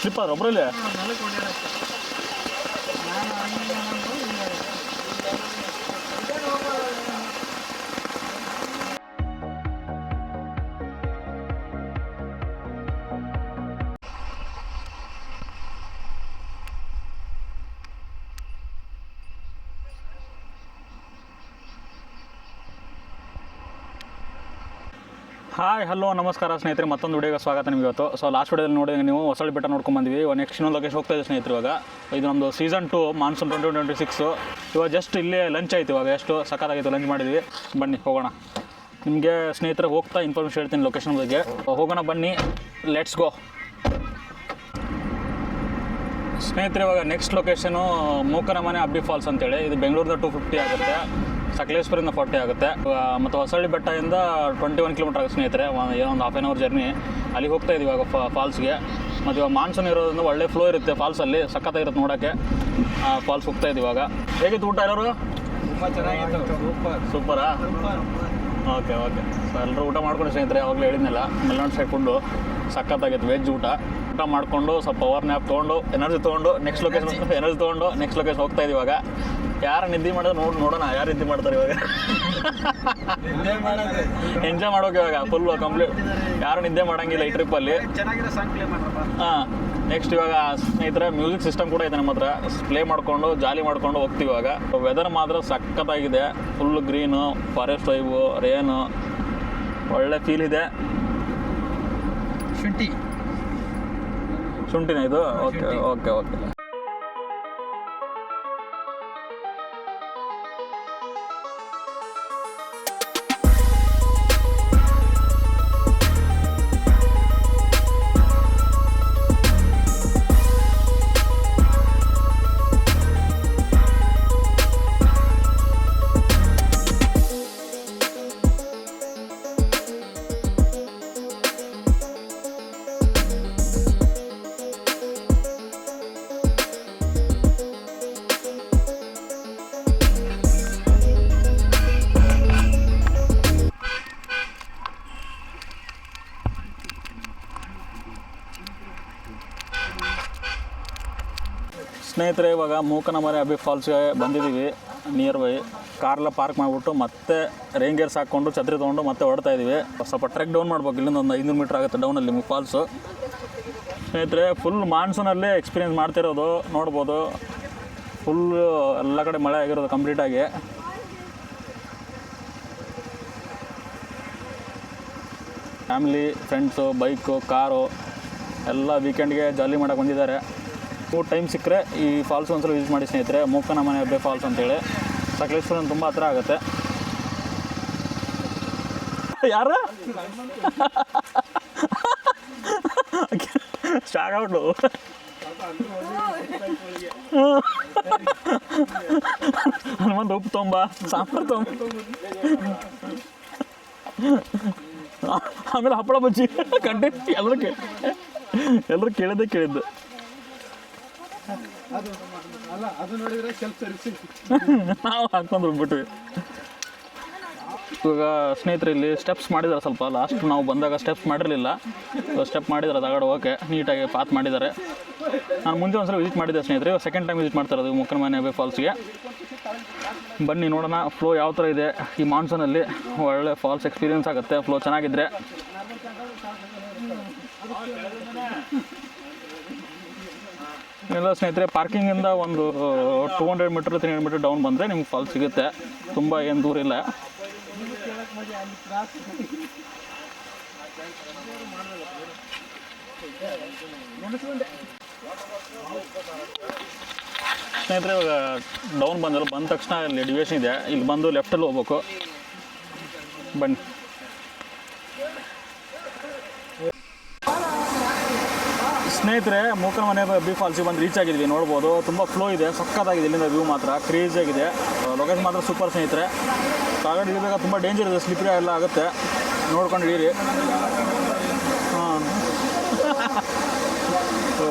Slip ಆದ್ರೆ ಒಬ್ಬರಲ್ಲಿ hi hello ನಮಸ್ಕಾರ ಸ್ನೇಹಿತರೆ, ಮತ್ತೊಂದು ವಿಡಿಯೋಗೆ ಸ್ವಾಗತ ನಿಮಗೆ ಇವತ್ತು. ಸೊ ಲಾಸ್ಟ್ ವಿಡಿಯೋದಲ್ಲಿ ನೋಡಿ ನೀವು ಹೊಸಳ್ಳಿ ಬೆಟ್ಟ ನೋಡ್ಕೊಂಡ್ಬಂದ್ವಿ. ನೆಕ್ಸ್ಟ್ ಇನ್ನೊಂದು ಲೊಕೇಶನ್ ಹೋಗ್ತಾ ಇದೆ ಸ್ನೇಹಿತರು. ಇವಾಗ ಇದು ನಮ್ಮದು ಸೀಸನ್ 2 ಮಾನ್ಸೂನ್ 2026. ಇವಾಗ ಜಸ್ಟ್ ಇಲ್ಲೇ ಲಂಚ್ ಆಯಿತು. ಇವಾಗ ಎಷ್ಟು ಸಖತ್ತಾಗಿತ್ತು ಲಂಚ್ ಮಾಡಿದ್ವಿ. ಬನ್ನಿ ಹೋಗೋಣ. ನಿಮಗೆ ಸ್ನೇಹಿತರೆ ಹೋಗ್ತಾ ಇನ್ಫಾರ್ಮೇಷನ್ ಹೇಳ್ತೀನಿ ಲೊಕೇಶನ್ ಬಗ್ಗೆ. ಹೋಗೋಣ ಬನ್ನಿ, ಲೆಟ್ಸ್ ಗೋ. ಸ್ನೇಹಿತರೆ ಇವಾಗ ನೆಕ್ಸ್ಟ್ ಲೊಕೇಶನು ಮೂಕನಮನೆ ಅಬ್ಬಿ ಫಾಲ್ಸ್ ಅಂತೇಳಿ. ಇದು ಬೆಂಗಳೂರಿಂದ 250 ಆಗುತ್ತೆ, ಸಕಲೇಶ್ವರಿಂದ 40 ಆಗುತ್ತೆ, ಮತ್ತು ಹೊಸಳ್ಳಿ ಬೆಟ್ಟದಿಂದ 21 ಕಿಲೋಮೀಟರ್ ಆಗುತ್ತೆ ಸ್ನೇಹಿತರೆ. ಏನೋ ಒಂದು ಹಾಫ್ ಆನ್ ಅವರ್ ಜರ್ನಿ. ಅಲ್ಲಿಗೆ ಹೋಗ್ತಾ ಇದ್ದೀವಿ ಇವಾಗ ಫಾಲ್ಸ್ಗೆ. ಮತ್ತು ಇವಾಗ ಮಾನ್ಸೂನ್ ಇರೋದ್ರಿಂದ ಒಳ್ಳೆ ಫ್ಲೋ ಇರುತ್ತೆ ಫಾಲ್ಸಲ್ಲಿ, ಸಖತ್ತಾಗಿರುತ್ತೆ ನೋಡೋಕ್ಕೆ. ಫಾಲ್ಸ್ ಹೋಗ್ತಾ ಇದ್ದೀವಿ ಇವಾಗ. ಹೇಗಿತ್ತು ಊಟ ಎಲ್ಲರೂ? ತುಂಬ ಚೆನ್ನಾಗಿತ್ತು. ಸೂಪರಾ? ಓಕೆ ಸೊ ಎಲ್ಲರೂ ಊಟ ಮಾಡ್ಕೊಂಡು ಸ್ನೇಹಿತರೆ, ಯಾವಾಗಲೂ ಹೇಳಿದ್ನಲ್ಲ, ಮಲೆನಾಡು ಸೈಡ್ ಫುಡ್ಡು ಸಖತ್ತಾಗಿತ್ತು. ವೆಜ್ ಊಟ ಮಾಡಿಕೊಂಡು ಸ್ವಲ್ಪ ಪವರ್ ನ್ಯಾಪ್ ತೊಗೊಂಡು ಎನರ್ಜಿ ತೊಗೊಂಡು ನೆಕ್ಸ್ಟ್ ಲೊಕೇಶನ್ ಹೋಗ್ತಾ ಇದ್ದೀವಿ ಇವಾಗ. ಯಾರು ನಿದ್ದೆ ಮಾಡೋದು ನೋಡೋಣ ಯಾರು ನಿದ್ದೆ ಮಾಡ್ತಾರೆ ಇವಾಗ. ಎಂಜಾಯ್ ಮಾಡೋಕೆ ಇವಾಗ ಫುಲ್ ಕಂಪ್ಲೀಟ್. ಯಾರು ನಿದ್ದೆ ಮಾಡೋಂಗಿಲ್ಲ ಈ ಟ್ರಿಪ್ಪಲ್ಲಿ. ಹಾಂ, ನೆಕ್ಸ್ಟ್ ಇವಾಗ ಸ್ನೇಹಿತರೆ ಮ್ಯೂಸಿಕ್ ಸಿಸ್ಟಮ್ ಕೂಡ ಇದೆ ನಮ್ಮ ಹತ್ರ. ಪ್ಲೇ ಮಾಡಿಕೊಂಡು ಜಾಲಿ ಮಾಡ್ಕೊಂಡು ಹೋಗ್ತೀವಿ ಇವಾಗ. ವೆದರ್ ಮಾತ್ರ ಸಖತ್ತಾಗಿದೆ. Full green, forest vibe, rain, ಒಳ್ಳೆ ಫೀಲ್ ಇದೆ. ಶುಂಠಿನ ಇದು? ಓಕೆ. ಸ್ನೇಹಿತರೆ ಇವಾಗ ಮೂಕನಮನೆ ಅಬ್ಬಿ ಫಾಲ್ಸ್ಗೆ ಬಂದಿದ್ದೀವಿ. ನಿಯರ್ ಬೈ ಕಾರೆಲ್ಲ ಪಾರ್ಕ್ ಮಾಡಿಬಿಟ್ಟು ಮತ್ತೆ ರೈನ್ ಗೇರ್ಸ್ ಹಾಕ್ಕೊಂಡು ಛತ್ರಿ ತೊಗೊಂಡು ಮತ್ತೆ ಹೊರಡ್ತಾ ಇದ್ದೀವಿ. ಸ್ವಲ್ಪ ಟ್ರೆಕ್ ಡೌನ್ ಮಾಡ್ಬೇಕು. ಇಲ್ಲಿಂದ ಒಂದು 500 ಮೀಟ್ರ್ ಆಗುತ್ತೆ ಡೌನಲ್ಲಿ ಫಾಲ್ಸು. ಸ್ನೇಹಿತರೆ ಫುಲ್ ಮಾನ್ಸೂನಲ್ಲೇ ಎಕ್ಸ್ಪೀರಿಯೆನ್ಸ್ ಮಾಡ್ತಿರೋದು ನೋಡ್ಬೋದು. ಫುಲ್ ಎಲ್ಲ ಕಡೆ ಮಳೆ ಆಗಿರೋದು ಕಂಪ್ಲೀಟಾಗಿ. ಫ್ಯಾಮಿಲಿ, ಫ್ರೆಂಡ್ಸು, ಬೈಕು, ಕಾರು ಎಲ್ಲ ವೀಕೆಂಡ್ಗೆ ಜಾಲಿ ಮಾಡೋಕೆ ಬಂದಿದ್ದಾರೆ. ಟೈಮ್ ಸಿಕ್ಕರೆ ಈ ಫಾಲ್ಸ್ ಒಂದ್ಸಲ ವಿಸಿಟ್ ಮಾಡಿ ಸ್ನೇಹಿತರೆ. ಮೂಕನಮನೆ ಅಬ್ಬೆ ಫಾಲ್ಸ್ ಅಂತೇಳಿ ಸಕಲೇಶ್ವರ ತುಂಬ ಹತ್ರ ಆಗುತ್ತೆ. ಯಾರು ಸ್ಟಾರ್ಟ್ ಔಟು ಹನುಮಂತ ಉಪ್ಪು ತೊಂಬ, ಸಾಂಬಾರು ತೊಂಬ, ಆಮೇಲೆ ಹಪ್ಪಳ ಬಜ್ಜಿ ಕಂಟೆಂಟ್ ಎಲ್ಲರೂ ಕೇಳಿದ್ದು. ನಾವು ಹಾಕೊಂಡು ಬಿಟ್ವಿ. ಇವಾಗ ಸ್ನೇಹಿತರೆ ಇಲ್ಲಿ ಸ್ಟೆಪ್ಸ್ ಮಾಡಿದ್ದಾರೆ. ಸ್ವಲ್ಪ ಲಾಸ್ಟ್ ನಾವು ಬಂದಾಗ ಸ್ಟೆಪ್ಸ್ ಮಾಡಿರಲಿಲ್ಲ. ಸ್ಟೆಪ್ ಮಾಡಿದ್ದಾರೆ, ತಗಡು ಓಕೆ ನೀಟಾಗಿ ಪಾತ್ ಮಾಡಿದ್ದಾರೆ. ನಾನು ಮುಂದೆ ಒಂದ್ಸಲ ವಿಸಿಟ್ ಮಾಡಿದ್ದೆ ಸ್ನೇಹಿತರೆ. ಇವಾಗ ಸೆಕೆಂಡ್ ಟೈಮ್ ವಿಸಿಟ್ ಮಾಡ್ತಾ ಇರೋದು ಮೂಕನಮನೆ ಅಬ್ಬೆ ಫಾಲ್ಸ್ಗೆ. ಬನ್ನಿ ನೋಡೋಣ ಫ್ಲೋ ಯಾವ ಥರ ಇದೆ ಈ ಮಾನ್ಸೂನಲ್ಲಿ. ಒಳ್ಳೆ ಫಾಲ್ಸ್ ಎಕ್ಸ್ಪೀರಿಯೆನ್ಸ್ ಆಗುತ್ತೆ ಫ್ಲೋ ಚೆನ್ನಾಗಿದ್ದರೆ. ಎಲ್ಲ ಸ್ನೇಹಿತರೆ ಪಾರ್ಕಿಂಗಿಂದ ಒಂದು 200 ಮೀಟ್ರ್ 300 ಮೀಟ್ರ್ ಡೌನ್ ಬಂದರೆ ನಿಮ್ಗೆ ಫಾಲ್ಸ್ ಸಿಗುತ್ತೆ. ತುಂಬ ಏನು ದೂರ ಇಲ್ಲ. ಸ್ನೇಹಿತರೆ ಇವಾಗ ಡೌನ್ ಬಂದ ತಕ್ಷಣ ಇಲ್ಲಿ ಡಿವಿಯೇಷನ್ ಇದೆ. ಇಲ್ಲಿ ಬಂದು ಲೆಫ್ಟಲ್ಲಿ ಹೋಗ್ಬೇಕು. ಬನ್ನಿ. ಸ್ನೇಹಿತರೆ ಮೂಕನಮನೆ ಅಬ್ಬಿ ಫಾಲ್ಸಿಗೆ ಬಂದು ರೀಚ್ ಆಗಿದ್ವಿ. ನೋಡ್ಬೋದು ತುಂಬ ಫ್ಲೋ ಇದೆ, ಸಕ್ಕತ್ತಾಗಿದೆ. ಇಲ್ಲಿಂದ ವ್ಯೂ ಮಾತ್ರ ಕ್ರೇಜಿಯಾಗಿದೆ. ಲೊಕೇಶನ್ ಮಾತ್ರ ಸೂಪರ್ ಸ್ನೇಹಿತರೆ. ಕಾಗಡ್ ಇಳಿದಾಗ ತುಂಬ ಡೇಂಜರ್ ಇದೆ, ಸ್ಲಿಪ್ರಿ ಎಲ್ಲ ಆಗುತ್ತೆ, ನೋಡ್ಕೊಂಡು ಇಡೀರಿ. ಹಾಂ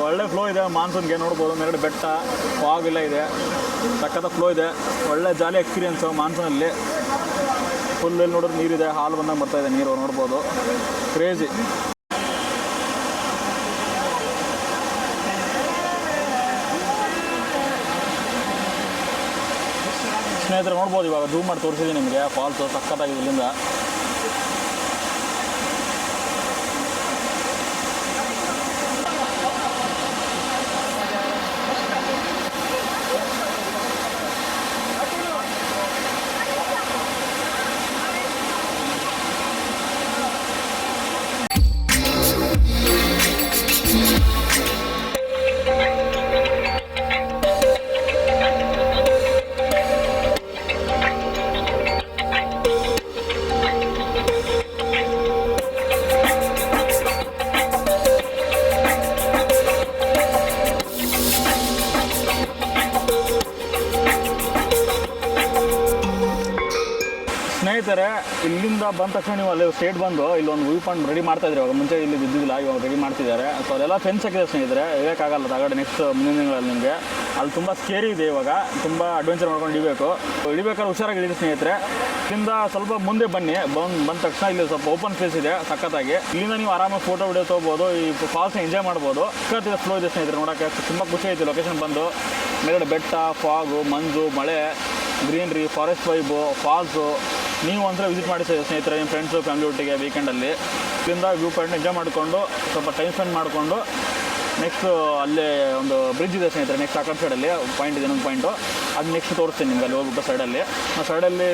ಒಳ್ಳೆ ಫ್ಲೋ ಇದೆ ಮಾನ್ಸೂನ್ಗೆ. ನೋಡ್ಬೋದು ಮೇಲ್ಗಡೆ ಬೆಟ್ಟ, ಫಾಗ್ ಎಲ್ಲ ಇದೆ, ಸಕ್ಕತ್ತ ಫ್ಲೋ ಇದೆ. ಒಳ್ಳೆ ಜಾಲಿ ಎಕ್ಸ್ಪೀರಿಯೆನ್ಸು ಮಾನ್ಸೂನಲ್ಲಿ. ಫುಲ್ ಇಲ್ಲಿ ನೋಡಿದ್ರೆ ನೀರಿದೆ, ಹಾಲು ಬಂದಂಗೆ ಬರ್ತಾಯಿದೆ ನೀರು, ನೋಡ್ಬೋದು ಕ್ರೇಜಿ. ಸ್ನೇಹಿತರೆ ನೋಡ್ಬೋದು, ಇವಾಗ ಝೂಮ್ ಮಾಡಿ ತೋರಿಸಿದ್ದೀನಿ ನಿಮಗೆ. ಫಾಲ್ಸು ಸಖತ್ತಾಗಿದೆ ಇಲ್ಲಿಂದ. ಸ್ನೇಹಿತರೆ, ಇಲ್ಲಿಂದ ಬಂದ ತಕ್ಷಣ ನೀವು ಅಲ್ಲಿ ಸ್ಟೇಟ್ ಬಂದು ಇಲ್ಲೊಂದು ವ್ಯೂ ಪಾಯಿಂಟ್ ರೆಡಿ ಮಾಡ್ತಾ ಇದ್ದಾರೆ. ಇವಾಗ ಮುಂಚೆ ಇಲ್ಲಿ ಇದ್ದಿದ್ದಿಲ್ಲ, ಇವಾಗ ರೆಡಿ ಮಾಡ್ತಿದ್ದಾರೆ. ಸೊ ಅಲ್ಲೆಲ್ಲ ಫೆನ್ಸ್ ಹಾಕಿದೆ ಸ್ನೇಹಿತರೆ, ಇರೋಕ್ಕಾಗಲ್ಲ ತಗಡೆ ನೆಕ್ಸ್ಟ್ ಮುಂದಿನ ದಿನಗಳಲ್ಲಿ ನಿಮಗೆ. ಅಲ್ಲಿ ತುಂಬ ಸ್ಕೇರಿ ಇದೆ, ಇವಾಗ ತುಂಬ ಅಡ್ವೆಂಚರ್ ಮಾಡ್ಕೊಂಡು ಇಳಿಬೇಕಾದ್ರೆ ಹುಷಾರಾಗಿ ಇಳಿದೆ ಸ್ನೇಹಿತರೆ. ಇಲ್ಲಿಂದ ಸ್ವಲ್ಪ ಮುಂದೆ ಬನ್ನಿ. ಬಂದ ತಕ್ಷಣ ಇಲ್ಲಿ ಸ್ವಲ್ಪ ಓಪನ್ ಸ್ಪೇಸ್ ಇದೆ ಸಖತ್ತಾಗಿ. ಇಲ್ಲಿಂದ ನೀವು ಆರಾಮಾಗಿ ಫೋಟೋ ವಿಡಿಯೋ ತೊಗೋಬೋದು, ಈ ಫಾಲ್ಸ್ನ ಎಂಜಾಯ್ ಮಾಡ್ಬೋದು. ಸಖತ್ತಿದೆ, ಫ್ಲೋ ಇದೆ ಸ್ನೇಹಿತರೆ, ನೋಡೋಕ್ಕೆ ತುಂಬ ಖುಷಿ ಆಯಿತು. ಲೊಕೇಶನ್ ಬಂದು ಮೇಲ್ಗಡೆ ಬೆಟ್ಟ, ಫಾಗು, ಮಂಜು, ಮಳೆ, ಗ್ರೀನ್ರಿ, ಫಾರೆಸ್ಟ್ ವೈಬು, ಫಾಲ್ಸು. ನೀವು ಒಂದ್ಸಲ ವಿಸಿಟ್ ಮಾಡಿ ಸ್ನೇಹಿತರೆ, ನಿಮ್ಮ ಫ್ರೆಂಡ್ಸು ಫ್ಯಾಮಿಲಿ ಒಟ್ಟಿಗೆ ವೀಕೆಂಡಲ್ಲಿ. ಇಲ್ಲಿಂದ ವ್ಯೂ ಪಾಯಿಂಟ್ ಎಂಜಾಯ್ ಮಾಡಿಕೊಂಡು ಸ್ವಲ್ಪ ಟೈಮ್ ಸ್ಪೆಂಡ್ ಮಾಡಿಕೊಂಡು ನೆಕ್ಸ್ಟ್ ಅಲ್ಲೇ ಒಂದು ಬ್ರಿಡ್ಜ್ ಇದೆ ಸ್ನೇಹಿತರೆ, ನೆಕ್ಸ್ಟ್ ಆ ಕಡೆ ಸೈಡಲ್ಲಿ ಪಾಯಿಂಟ್ ಇದೆ, ಇನ್ನೊಂದು ಪಾಯಿಂಟು. ಅದು ನೆಕ್ಸ್ಟ್ ತೋರಿಸ್ತೀನಿ ನಿಮ್ಗೆ. ಅಲ್ಲಿ ಹೋಗ್ಬಿಟ್ಟು ಸೈಡಲ್ಲಿ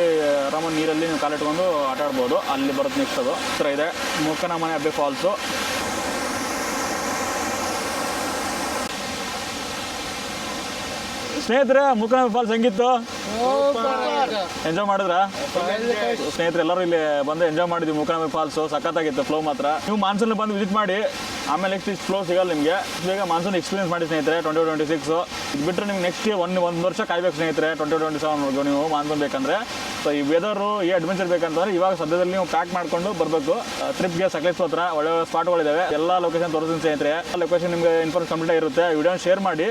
ಆರಾಮಾಗಿ ನೀರಲ್ಲಿ ನೀವು ಕಾಲಿಟ್ಕೊಂಡು ಆಟ ಆಡ್ಬೋದು. ಅಲ್ಲಿ ಬರುತ್ತೆ ನೆಕ್ಸ್ಟ್. ಅದು ಹತ್ರ ಇದೆ ಮೂಕನಮನೆ ಅಬ್ಬೆ ಫಾಲ್ಸು. ಸ್ನೇಹಿತರೆ, ಮೂಕನಮನೆ ಫಾಲ್ಸ್ ಹೆಂಗಿತ್ತು? ಎಂಜಾಯ್ ಮಾಡಿದ್ರ ಸ್ನೇಹಿತರೆ? ಎಲ್ಲರೂ ಇಲ್ಲಿ ಬಂದು ಎಂಜಾಯ್ ಮಾಡಿದ್ವಿ. ಮೂಕನಮನೆ ಫಾಲ್ಸು ಸಖತ್ತಾಗಿತ್ತು, ಫ್ಲೋ ಮಾತ್ರ. ನೀವು ಮಾನ್ಸೂನ್ ಬಂದು ವಿಸಿಟ್ ಮಾಡಿ, ಆಮೇಲೆ ನೆಕ್ಸ್ಟ್ ಇಷ್ಟು ಫ್ಲೋ ಸಿಗಲ್ಲ ನಿಮಗೆ. ಬೇಗ ಮಾನ್ಸೂನ್ ಎಕ್ಸ್ಪೀರಿಯನ್ಸ್ ಮಾಡಿ ಸ್ನೇಹಿತರೆ. 2026 ಇದು ಬಿಟ್ಟರೆ ನಿಮ್ಗೆ ನೆಕ್ಸ್ಟ್ ಒಂದು ವರ್ಷ ಕಾಯ್ಬೇಕು ಸ್ನೇಹಿತರೆ. 2027 ನೀವು ಮಾನ್ಸೂನ್ ಬೇಕಂದರೆ. ಸೊ ಈ ವೆದರು, ಈ ಅಡ್ವೆಂಚರ್ ಬೇಕಂತಂದ್ರೆ ಇವಾಗ ಸದ್ಯದಲ್ಲಿ ನೀವು ಪ್ಯಾಕ್ ಮಾಡ್ಕೊಂಡು ಬರಬೇಕು. ಟ್ರಿಪ್ಗೆ ಸಕಲೇಶ್ಪುರ ಹತ್ರ ಒಳ್ಳೆ ಸ್ಪಾಟ್ಗಳಿದ್ದಾವೆ. ಎಲ್ಲ ಲೊಕೇಶನ್ ತೋರಿಸ್ತೀನಿ ಸ್ನೇಹಿತರೆ. ಲೊಕೇಶನ್ ನಿಮಗೆ ಇನ್ಫಾರ್ಮೇಷನ್ ಕಂಪ್ಲೀಟ್ ಇರುತ್ತೆ. ವಿಡಿಯೋ ಶೇರ್ ಮಾಡಿ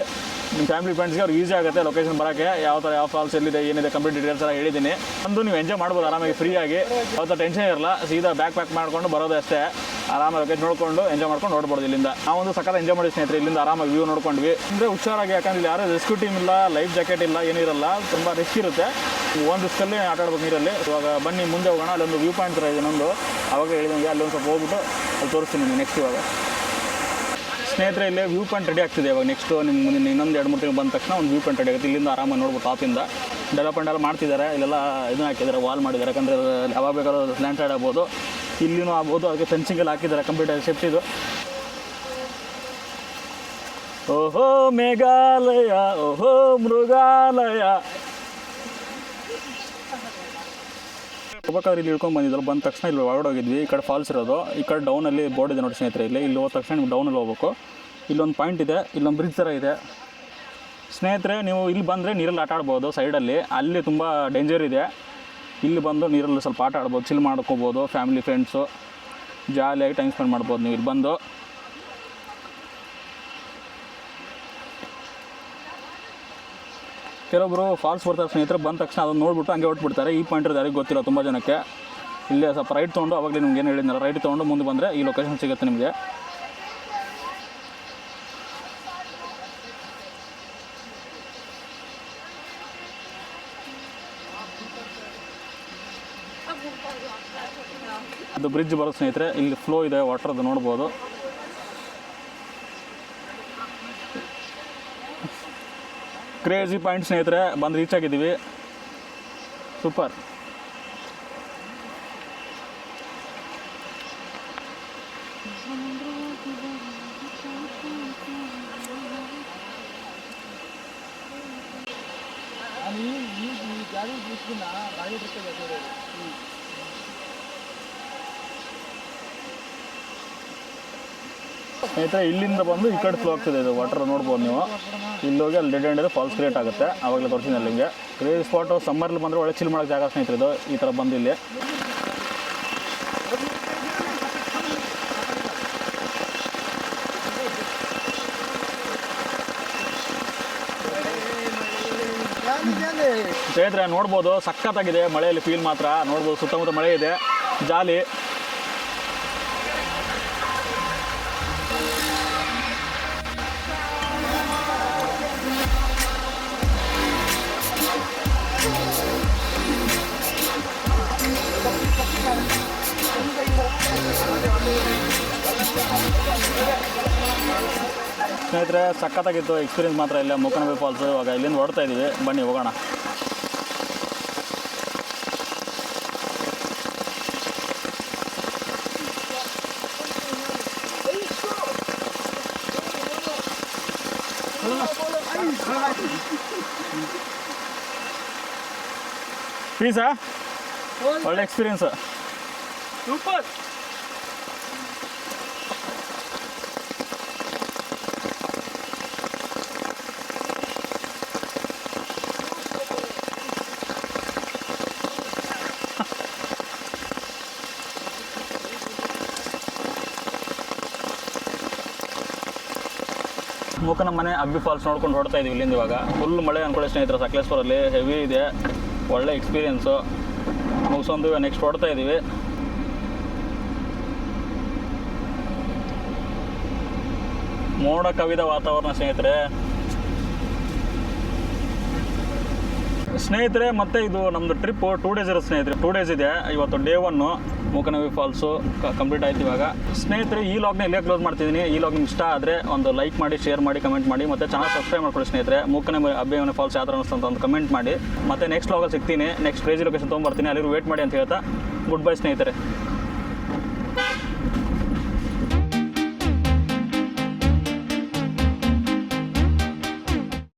ನಿಮ್ಮ ಫ್ಯಾಮಿಲಿ ಫ್ರೆಂಡ್ಸ್ಗೆ ಅವ್ರಿಗೆ ಈಸಿ ಆಗುತ್ತೆ ಲೊಕೇಶನ್ ಬರೋಕ್ಕೆ. ಯಾವ ಫಾಲ್ಸ್ ಎಲ್ಲಿದೆ, ಏನಿದೆ, ಕಂಪ್ಲೀಟ್ ಡೀಟೇಲ್ಸ್ ಎಲ್ಲ ಹೇಳಿದ್ದೀನಿ. ಒಂದು ನೀವು ಎಂಜಾಯ್ ಮಾಡ್ಬೋದು ಆರಾಮಾಗಿ, ಫ್ರೀಯಾಗಿ. ಯಾವ ಟೆನ್ಷನ್ ಇರಲ್ಲ. ಸೀದಾ ಪ್ಯಾಕ್ ಮಾಡ್ಕೊಂಡು ಬರೋದು ಅಷ್ಟೇ. ಆರಾಮಾಗಿ ಲೊಕೇಶನ್ ನೋಡ್ಕೊಂಡು ಎಂಜಾಯ್ ಮಾಡ್ಕೊಂಡು ನೋಡ್ಬೋದು. ಇಲ್ಲಿಂದ ನಾವೊಂದು ಸಕ್ಕತ್ತ ಎಂಜಾಯ್ ಮಾಡಿ ಸ್ನೇಹಿತರೆ. ಇಲ್ಲಿಂದ ಆರಾಮಾಗಿ ವ್ಯೂ ನೋಡ್ಕೊಂಡ್ವಿ. ಅಂದರೆ ಹುಷಾರಾಗಿ, ಯಾಕಂದ್ರೆ ಇಲ್ಲಿ ಯಾರು ರೆಸ್ಕ್ಯೂ ಟೀಮ್ ಇಲ್ಲ, ಲೈಫ್ ಜಾಕೆಟ್ ಇಲ್ಲ, ಏನಿರಲ್ಲ. ತುಂಬ ರಿಸ್ಕ್ ಇರುತ್ತೆ. ಒಂದು ರಿಸ್ಕಲ್ಲಿ ಆಟ ಆಡ್ಬೇಕು ನೀರಲ್ಲಿ. ಇವಾಗ ಬನ್ನಿ ಮುಂದೆ ಹೋಗೋಣ. ಅಲ್ಲೊಂದು ವ್ಯೂ ಪಾಯಿಂಟ್ ಥರ ಇದೆ ಇನ್ನೊಂದು. ಅವಾಗ ಹೇಳಿದಂಗೆ ಅಲ್ಲೊಂದು ಸ್ವಲ್ಪ ಹೋಗ್ಬಿಟ್ಟು ಅಲ್ಲಿ ತೋರಿಸ್ತೀನಿ ನಿಮಗೆ ನೆಕ್ಸ್ಟ್. ಇವಾಗ ಸ್ನೇಹಿತರೆ, ಇಲ್ಲಿ ವ್ಯೂ ಪಾಯಿಂಟ್ ರೆಡಿ ಆಗ್ತಿದೆ. ಇವಾಗ ನೆಕ್ಸ್ಟು ನಿಮ್ಮ ಮುಂದೆ ಇನ್ನೊಂದು 2-3 ತಿಂಗಳು ಬಂದ ತಕ್ಷಣ ಒಂದು ವ್ಯೂ ಪಾಯಿಂಟ್ ರೆಡಿ ಆಗುತ್ತೆ. ಇಲ್ಲಿಂದ ಆರಾಮಾಗಿ ನೋಡ್ಬೋದು. ಟಾಪಿಂದ ಡೆವಲಪ್ಮೆಂಟ್ ಎಲ್ಲ ಮಾಡ್ತಿದ್ದಾರೆ. ಇಲ್ಲೆಲ್ಲ ಇದನ್ನ ಹಾಕಿದ್ದಾರೆ, ವಾಲ್ ಮಾಡಿದ್ದಾರೆ. ಯಾಕಂದರೆ ಯಾವಾಗ ಬೇಕಾದ್ರೂ ಲ್ಯಾಂಡ್ ಸೈಡ್ ಆಗ್ಬೋದು, ಇಲ್ಲಿನೂ ಆಗ್ಬೋದು. ಅದಕ್ಕೆ ಫೆನ್ಸಿಂಗ್ ಎಲ್ಲ ಹಾಕಿದ್ದಾರೆ, ಕಂಪ್ಲೀಟ್ ಸೇಫ್ಟಿದು. ಓಹೋ ಮೇಘಾಲಯ, ಓಹೋ ಮೃಗಾಲಯ. ಹೋಗ್ಬೇಕಾದ್ರೆ ಇಲ್ಲಿ ಇಳ್ಕೊಂಡು ಬಂದಿದ್ರು. ಬಂದ ತಕ್ಷಣ ಇಲ್ಲಿ ಒಳಗಡೆ ಹೋಗಿದ್ವಿ. ಈ ಕಡೆ ಫಾಲ್ಸ್ ಇರೋದು, ಈ ಕಡೆ ಡೌನಲ್ಲಿ ಬೋರ್ಡ್ ಇದೆ ನೋಡಿ ಸ್ನೇಹಿತರೆ. ಇಲ್ಲಿ ಹೋದ ತಕ್ಷಣ ನೀವು ಡೌನಲ್ಲಿ ಹೋಗ್ಬೇಕು. ಇಲ್ಲೊಂದು ಪಾಯಿಂಟ್ ಇದೆ, ಇಲ್ಲೊಂದು ಬ್ರಿಡ್ಜ್ ಥರ ಇದೆ ಸ್ನೇಹಿತರೆ. ನೀವು ಇಲ್ಲಿ ಬಂದರೆ ನೀರಲ್ಲಿ ಆಟ ಆಡ್ಬೋದು ಸೈಡಲ್ಲಿ. ಅಲ್ಲಿ ತುಂಬ ಡೇಂಜರ್ ಇದೆ. ಇಲ್ಲಿ ಬಂದು ನೀರಲ್ಲಿ ಸ್ವಲ್ಪ ಆಟ ಆಡ್ಬೋದು, ಚಿಲ್ ಮಾಡ್ಕೋಬೋದು. ಫ್ಯಾಮಿಲಿ ಫ್ರೆಂಡ್ಸು ಜಾಲಿಯಾಗಿ ಟೈಮ್ ಸ್ಪೆಂಡ್ ಮಾಡ್ಬೋದು ನೀವು ಇಲ್ಲಿ ಬಂದು. ಕೆಲವೊಬ್ಬರು ಫಾಲ್ಸ್ ಬರ್ತಾರೆ ಸ್ನೇಹಿತರೆ. ಬಂದ ತಕ್ಷಣ ಅದನ್ನು ನೋಡ್ಬಿಟ್ಟು ಹಂಗೆ ಹೊಟ್ಬಿಡ್ತಾರೆ. ಈ ಪಾಯಿಂಟ್ ಯಾರಿಗೆ ಗೊತ್ತಿಲ್ಲ ತುಂಬ ಜನಕ್ಕೆ. ಇಲ್ಲೇ ಸ್ವಲ್ಪ ರೈಟ್ ತೊಗೊಂಡು, ಅವಾಗಲೇ ನಿಮ್ಗೆ ಏನು ಹೇಳಿದ್ನಲ್ಲ, ರೈಟ್ ತೊಗೊಂಡು ಮುಂದೆ ಬಂದರೆ ಈ ಲೊಕೇಶನ್ ಸಿಗುತ್ತೆ ನಿಮಗೆ. ಅದು ಬ್ರಿಡ್ಜ್ ಬರುತ್ತೆ ಸ್ನೇಹಿತರೆ. ಇಲ್ಲಿ ಫ್ಲೋ ಇದೆ ವಾಟರ್ದು ನೋಡ್ಬೋದು. ಕ್ರೇಜಿ ಪಾಯಿಂಟ್ ಸ್ನೇಹಿತರೆ. ಬಂದು ರೀಚ್ ಆಗಿದ್ದೀವಿ. ಸೂಪರ್. ಸ್ನೇಹಿತರೆ, ಇಲ್ಲಿಂದ ಬಂದು ಈ ಕಡೆ ಫ್ಲೋ ಆಗ್ತಿದೆ. ಇದು ವಾಟರ್ ನೋಡ್ಬೋದು ನೀವು. ಇಲ್ಲಿ ಹೋಗಿ ಅಲ್ಲಿ ಡೆಡ್ ಎಂಡ್ ಇದೆ, ಫಾಲ್ಸ್ ಕ್ರಿಯೇಟ್ ಆಗುತ್ತೆ. ಆವಾಗಲೇ ತೋರಿಸಿದ್ದೆ ನಿಮಗೆ. Craze spot. ಸಮ್ಮರ್ಲಿ ಬಂದರೆ ಒಳ್ಳೆ ಚಿಲ್ ಮಾಡೋಕ್ಕೆ ಜಾಗ ಸ್ನೇಹಿತರೆ ಇದು. ಈ ಥರ ಬಂದು ಇಲ್ಲಿ ಸ್ನೇಹಿತರೆ ನೋಡ್ಬೋದು. ಸಖತ್ತಾಗಿದೆ. ಮಳೆಯಲ್ಲಿ ಫೀಲ್ ಮಾತ್ರ ನೋಡ್ಬೋದು. ಸುತ್ತಮುತ್ತ ಮಳೆ ಇದೆ, ಜಾಲಿ. ಸ್ನೇಹಿತರೆ ಸಖತ್ತಾಗಿತ್ತು ಎಕ್ಸ್ಪೀರಿಯನ್ಸ್ ಮಾತ್ರ ಇಲ್ಲ ಮೂಕನಬಿ ಫಾಲ್ಸು. ಇವಾಗ ಇಲ್ಲಿಂದ ಹೊರಡ್ತಾ ಇದ್ದೀವಿ, ಬನ್ನಿ ಹೋಗೋಣ. ಪೀಸಾ ಒಳ್ಳೆ ಎಕ್ಸ್ಪೀರಿಯನ್ಸ್. ಸೂಪರ್. ಮೂಕನ ಮನೆ ಅಬ್ಬಿ ಫಾಲ್ಸ್ ನೋಡ್ಕೊಂಡು ಹೊಡ್ತಾ ಇದೀವಿ ಇಲ್ಲಿಂದ. ಇವಾಗ ಫುಲ್ ಮಳೆ ಅಂದ್ಕೊಳ್ಳಿ ಸ್ನೇಹಿತರೆ, ಸಕಲೇಶ್ವರಲ್ಲಿ ಹೆವಿ ಇದೆ, ಒಳ್ಳೆ ಎಕ್ಸ್ಪೀರಿಯೆನ್ಸು ಮುಗಿಸೊಂದು ನೆಕ್ಸ್ಟ್ ಹೊಡ್ತಾ ಇದ್ದೀವಿ. ಮೋಡ ಕವಿದ ವಾತಾವರಣ ಸ್ನೇಹಿತರೆ ಮತ್ತು ಇದು ನಮ್ಮದು ಟ್ರಿಪ್ಪು 2 days ಇರುತ್ತೆ ಸ್ನೇಹಿತರೆ. 2 days ಇದೆ. ಇವತ್ತು ಡೇ 1 ಮೂಕನಬಿ ಫಾಲ್ಸು ಕಂಪ್ಲೀಟ್ ಆಯ್ತು. ಇವಾಗ ಸ್ನೇಹಿತರೆ ಈ ಲಾಗ್ನ ಇಲ್ಲೇ ಕ್ಲೋಸ್ ಮಾಡ್ತಿದ್ದೀನಿ. ಈ ಲಾಗ್ ನಿಮ್ಗೆ ಇಷ್ಟ ಆದರೆ ಒಂದು ಲೈಕ್ ಮಾಡಿ, ಶೇರ್ ಮಾಡಿ, ಕಮೆಂಟ್ ಮಾಡಿ, ಮತ್ತು ಚಾನಲ್ ಸಬ್ಸ್ಕ್ರೈಬ್ ಮಾಡ್ಕೊಳ್ಳಿ ಸ್ನೇಹಿತರೆ. ಮೂಕನಬಿ ಅಬ್ಬಿ ಫಾಲ್ಸ್ ಯಾವ ಥರ ಅನಿಸ್ತು ಅಂತ ಒಂದು ಕಮೆಂಟ್ ಮಾಡಿ. ಮತ್ತು ನೆಕ್ಸ್ಟ್ ಲಾಗಲ್ಲಿ ಸಿಗ್ತೀನಿ, ನೆಕ್ಸ್ಟ್ ಕ್ರೇಜಿ ಲೊಕೇಶನ್ ತೊಗೊಂಬರ್ತೀನಿ. ಅಲ್ಲಿರು ವೇಟ್ ಮಾಡಿ ಅಂತ ಹೇಳ್ತಾ ಗುಡ್ ಬೈ ಸ್ನೇಹಿತರೆ.